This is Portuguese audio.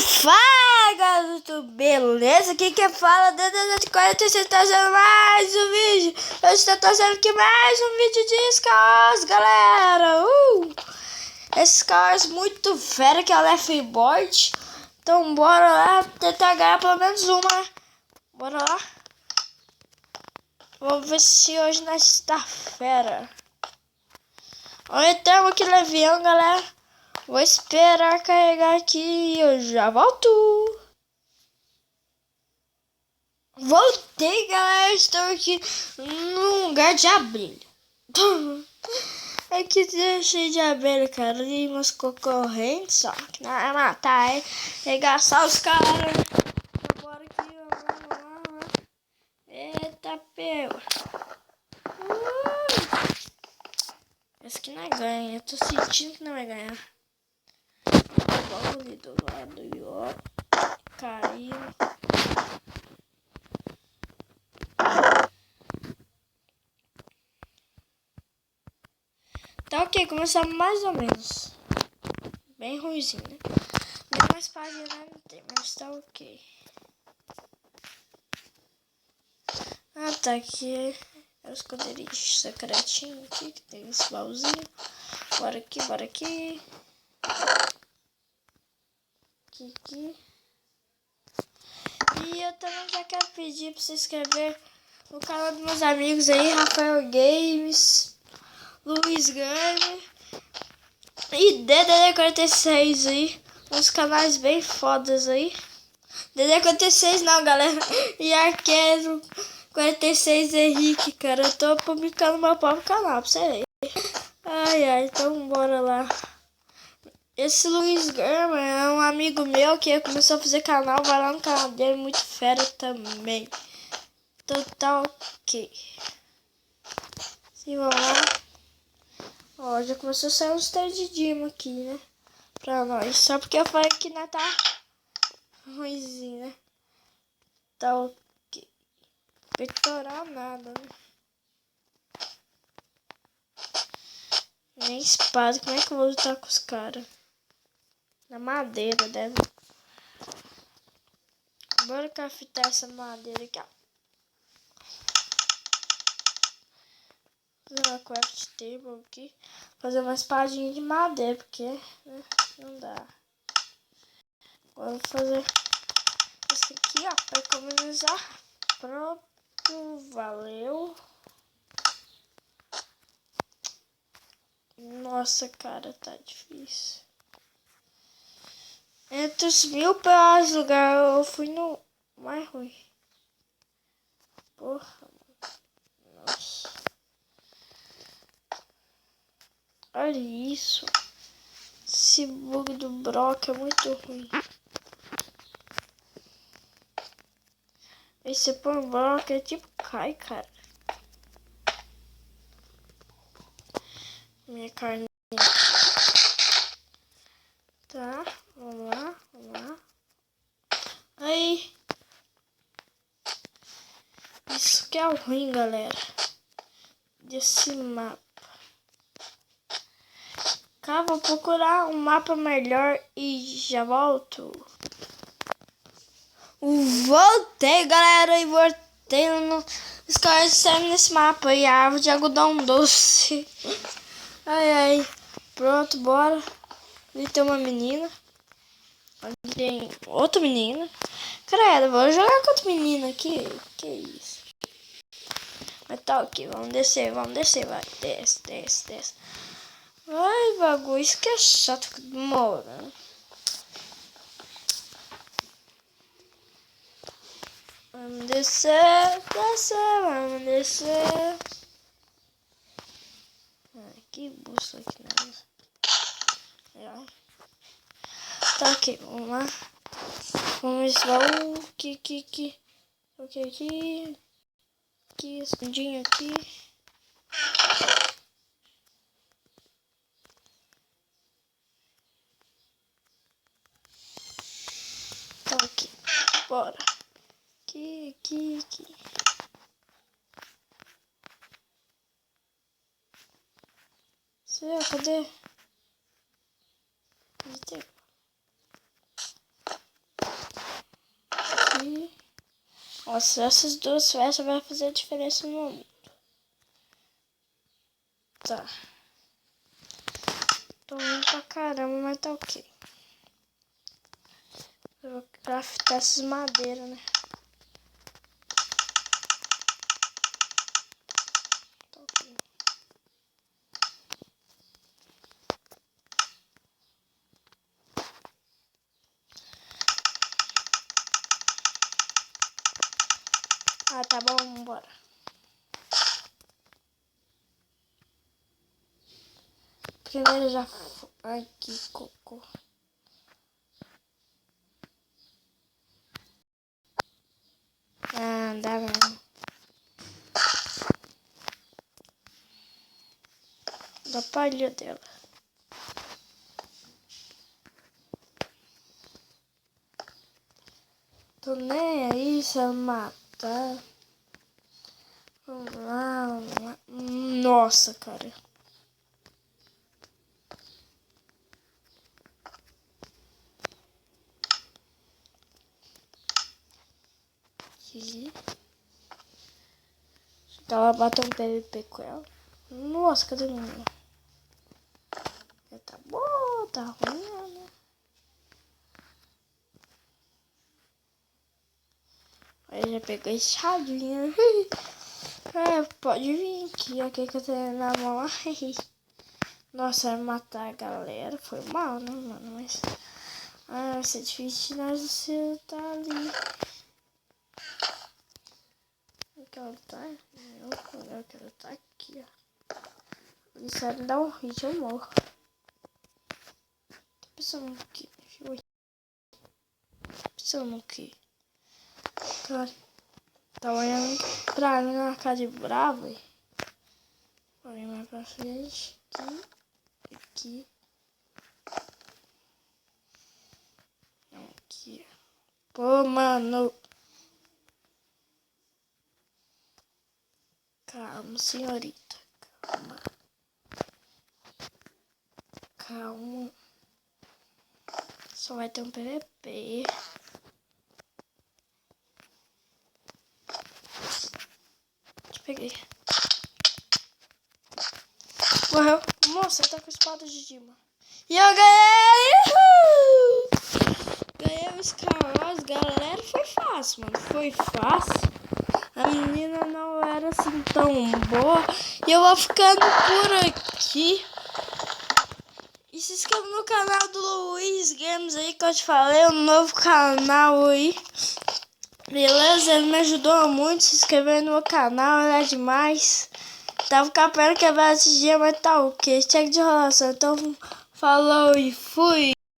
Fala, garoto, beleza? Aqui quem fala desde 46 trazendo mais um vídeo. Eu estou trazendo aqui mais um vídeo de Scars, galera. Esse Scars muito fera que é o Left Board. Então bora lá tentar ganhar pelo menos uma. Bora lá. Vamos ver se hoje nós está fera. Olha, estamos aqui levião, galera. Vou esperar carregar aqui e eu já volto. Voltei, galera. Estou aqui num lugar de abelha. Aqui tá cheio de abelha, cara. E meus concorrentes, ó. Que não é matar, é regaçar os caras. Bora aqui, ó. Eita, peu. Esse aqui não é ganha. Eu tô sentindo que não vai ganhar. Vamos ali do lado e ó. Caiu. Tá ok, começamos mais ou menos. Bem ruimzinho, né? Nem mais página não tem, mas tá ok. Ah, tá aqui. É o esconderijo secretinho aqui, que tem esse baúzinho. Bora aqui, bora aqui. Aqui. E eu também já quero pedir pra se inscrever no canal dos meus amigos aí, Rafael Games, Luiz Gamer e DDD46 aí. Uns canais bem fodas aí. DDD46 não, galera. E Arqueiro 46 Henrique, cara. Eu tô publicando meu próprio canal pra você ver. Ai, então bora lá. Esse Luiz Gamer é um amigo meu que começou a fazer canal. Vai lá no canal dele, muito fera também. Total ok. Sim, vamos lá. Ó, já começou a sair uns três de Dima aqui, né? Pra nós. Só porque eu falei que não tá ruimzinho, né? Tá ok. Peitoral nada, né? Nem espada. Como é que eu vou lutar com os caras? Na madeira, deve. Bora craftar essa madeira aqui, ó. Fazer uma craft table aqui. Fazer uma espadinha de madeira, porque né, não dá. Agora vou fazer isso aqui, ó, para economizar. Pronto, valeu. Nossa, cara, tá difícil. Entre os 1000 piores lugares, eu fui no mais ruim. Porra, mano. Nossa. Olha isso. Esse bug do Brock é muito ruim. Esse põe Brock é tipo cai, cara. Minha carne. Tá, vamos lá. Aí. Isso que é o ruim, galera. Desse mapa. Cá, vou procurar um mapa melhor e já volto. Voltei, galera, e voltei no Scars nesse mapa aí, a árvore de algodão doce. Ai, pronto, bora. Ali tem uma menina. Ali tem outra menina. Credo, vou jogar com outra menina aqui. Que isso? Mas tá ok, vamos descer, vai. Desce. Ai, bagulho, isso que é chato que demora. Vamos descer, vamos descer. Que busto aqui, né? Tá ok, vamos lá. Vamos ver o que. Ok, aqui, escondinho aqui. Tá ok, bora. Aqui. Cadê? Nossa, essas duas festas vai fazer a diferença no mundo. Tá. Tô ruim pra caramba, mas tá ok. Eu vou craftar essas madeiras, né? Tá ok. Ah, tá bom, vambora. Primeiro já... Ai, que cocô. Ah, dá mesmo. Da palha dela. Tô nem aí se ela matar. Vamos lá, vamos lá. Nossa, cara. Aqui. Ela bateu um PVP com ela. Nossa, cadê o menino? Tá bom, tá ruim, né? Aí já peguei chadinha. É, pode vir aqui, ok, que eu tenho na mão. Nossa, matar a galera foi mal, né, mano? Mas vai ser difícil nós você tá ali. Onde que ela tá? Eu quero tá aqui, ó. Isso vai me dar um hit, eu morro. Tô pensando aqui. Pensando aqui. Cara, tá olhando pra mim na cara de bravo. Vou ir mais pra frente. Aqui. Aqui. Pô, mano. Calma, senhorita. Calma. Calma. Só vai ter um PVP. Te peguei. Morreu. Moça, tá com espada de Dima. E eu ganhei! Uhul! Ganhei os caras, galera. Foi fácil, mano. Foi fácil. A menina não era assim tão boa. E eu vou ficando por aqui. E se inscreva no canal do Luiz Games aí, que eu te falei. Um novo canal aí. Beleza? Ele me ajudou muito. Se inscrever no meu canal, é demais. Tava com a perna quebrada esse dia, mas tá ok. Check de enrolação. Então, falou e fui.